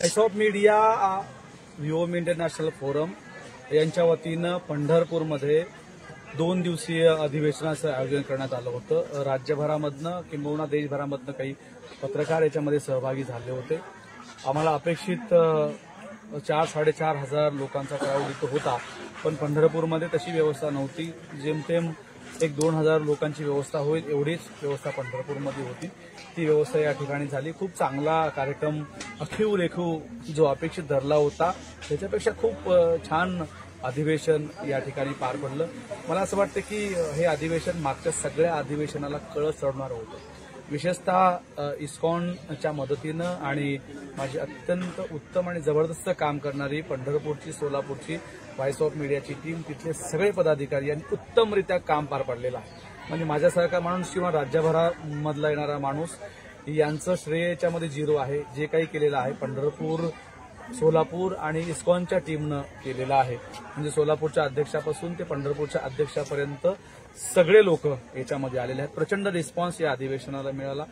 Voice of media व्हीओम international forum यांच्या वतीनं पंढरपूरमध्ये 2 दिवसीय अधिवेशनाचं आयोजन करण्यात आलं होतं। राज्यभरामधनं किंबहुना देशभरामधनं काही पत्रकार याच्यामध्ये सहभागी झाले होते। आम्हाला अपेक्षित 4-4.5 हजार लोकांचा क्राऊड इथं होता, पण पंढरपूरमध्ये तशी व्यवस्था नव्हती। जेमतेम 1-2 हजार लोकांची व्यवस्था होईल एवढीच व्यवस्था पंढरपूरमध्ये होती। ती व्यवस्था या ठिकाणी झाली। खूप चांगला कार्यक्रम अखीव रेखीव जो अपेक्षित धरला होता त्याच्यापेक्षा खूप छान अधिवेशन या ठिकाणी पार पडलं। मला असं वाटतं की हे अधिवेशन मागच्या सगळ्या अधिवेशनाला कळस चढणार होतं। विशेषतः इस्कॉनच्या मदतीनं आणि माझी अत्यंत उत्तम आणि जबरदस्त काम करणारी पंढरपूरची, सोलापूरची व्हॉइस ऑफ मीडियाची टीम, तिथले सगळे पदाधिकारी यांनी उत्तमरित्या काम पार पाडलेलं आहे। म्हणजे माझ्यासारखा माणूस किंवा राज्यभरामधला येणारा माणूस यांचं श्रेय याच्यामध्ये 0 आहे। जे काही केलेलं आहे पंढरपूर, सोलापूर आणि इस्कॉनच्या टीमनं केलेलं आहे। म्हणजे सोलापूरच्या अध्यक्षापासून ते पंढरपूरच्या अध्यक्षापर्यंत सगळे लोक याच्यामध्ये आलेले आहेत। प्रचंड रिस्पॉन्स या अधिवेशनाला मिळाला।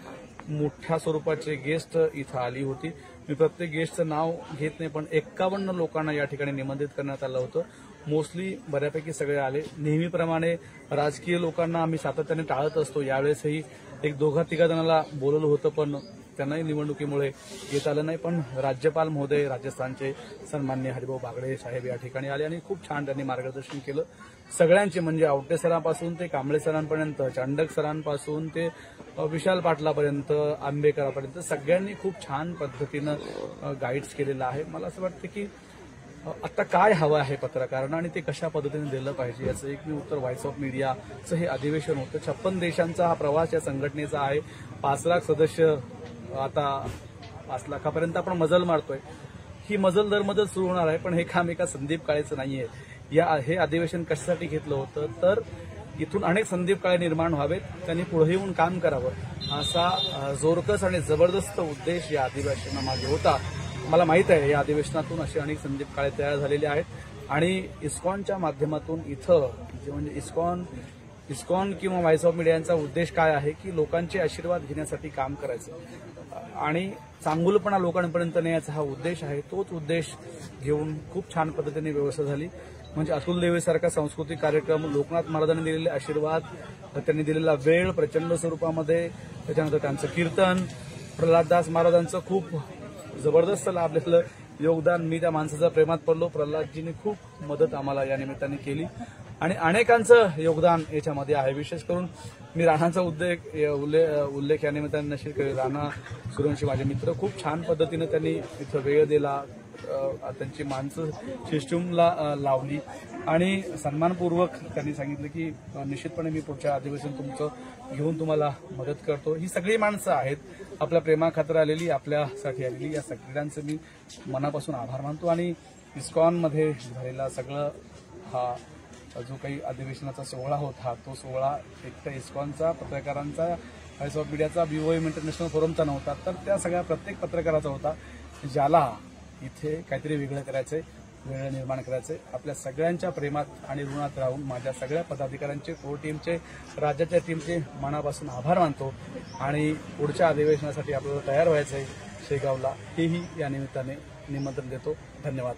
मोठ्या स्वरूपाचे गेस्ट इथं आली होती। मी प्रत्येक गेस्टचं नाव घेत नाही, पण 51 लोकांना या ठिकाणी निमंत्रित करण्यात आलं होतं। मोस्टली बऱ्यापैकी सगळे आले। नेहमीप्रमाणे राजकीय लोकांना आम्ही सातत्याने टाळत असतो। यावेळेसही 1-2-3 जणांना बोलवलं होतं, पण त्यांनाही निवडणुकीमुळे येता आलं नाही। पण राज्यपाल महोदय राजस्थानचे सन्माननीय हरिभाऊ बागडे साहेब या ठिकाणी आले आणि खूप छान त्यांनी मार्गदर्शन केलं सगळ्यांचे। म्हणजे आवटे सरांपासून ते कांबळे सरांपर्यंत, चांडक सरांपासून ते विशाल पाटलापर्यंत, आंबेकरांपर्यंत सगळ्यांनी खूप छान पद्धतीनं गाईड्स केलेलं आहे। मला असं वाटतं की आता काय हवं आहे पत्रकारांना आणि ते कशा पद्धतीने दिलं पाहिजे याचं एक मी उत्तर व्हॉइस ऑफ मीडियाचं हे अधिवेशन होतं। 56 देशांचा हा प्रवास या संघटनेचा आहे। 5 लाख सदस्य, आता 5 लाखापर्यंत आपण मजल मारतोय। ही मजल दरमजल सुरू होणार आहे, पण हे काम एका संदीप काळेचं नाहीये। हे अधिवेशन कशासाठी घेतलं होतं तर इथून अनेक संदीप काळे निर्माण व्हावेत, त्यांनी पुढे येऊन काम करावं असा जोरकस आणि जबरदस्त उद्देश या अधिवेशनामागे होता। मला माहित आहे या अधिवेशनातून असे अनेक संदीप काळे तयार झालेले आहेत आणि इस्कॉनच्या माध्यमातून इथं म्हणजे इस्कॉन किंवा व्हॉइस ऑफ मीडियाचा उद्देश काय आहे की लोकांचे आशीर्वाद घेण्यासाठी काम करायचं आणि चांगुलपणा लोकांपर्यंत नेण्याचा हा उद्देश आहे। तोच उद्देश घेऊन खूप छान पद्धतीने व्यवस्था झाली। म्हणजे अतुल देवेसारखा सांस्कृतिक कार्यक्रम, लोकनाथ महाराजांनी दिलेले आशीर्वाद, त्यांनी दिलेला वेळ प्रचंड स्वरूपामध्ये, त्याच्यानंतर त्यांचं कीर्तन, प्रल्हाददास महाराजांचं खूप जबरदस्त लाभलेलं योगदान। मी त्या माणसाच्या प्रेमात पडलो। प्रल्हादजींनी खूप मदत आम्हाला या निमित्ताने केली आणि अनेकांचं योगदान याच्यामध्ये आहे। विशेष करून मी राणाचा उल्लेख या निमित्ताने नशीर करेल। राणा सूर्यवंशी माझे मित्र, खूप छान पद्धतीने त्यांनी इथं वेळ दिला, त्यांची माणसं सिस्टमला लावली आणि सन्मानपूर्वक त्यांनी सांगितलं की निश्चितपणे मी पुढच्या अधिवेशन तुमचं घेऊन तुम्हाला मदत करतो। ही सगळी माणसं आहेत आपल्या प्रेमाखातर आलेली, आपल्यासाठी आलेली। या सगळ्यांचे मी मनापासून आभार मानतो आणि इस्कॉनमध्ये झालेला सगळं हा जो काही अधिवेशनाचा सोहळा होता तो सोहळा एकटा इस्कॉनचा, पत्रकारांचा, व्हॉइस ऑफ मीडियाचा, व्हीओम इंटरनॅशनल फोरमचा नव्हता, तर त्या सगळ्या प्रत्येक पत्रकाराचा होता ज्याला इथे काहीतरी वेगळं करायचंय, वेगळं निर्माण करायचंय। आपल्या सगळ्यांच्या प्रेमात आणि ऋणात राहून माझ्या सगळ्या पदाधिकाऱ्यांचे, कोर टीमचे, राज्याच्या टीमचे मनापासून आभार मानतो आणि पुढच्या अधिवेशनासाठी आपल्याला तयार व्हायचंय शेगावला, हेही या निमित्ताने निमंत्रण देतो। धन्यवाद।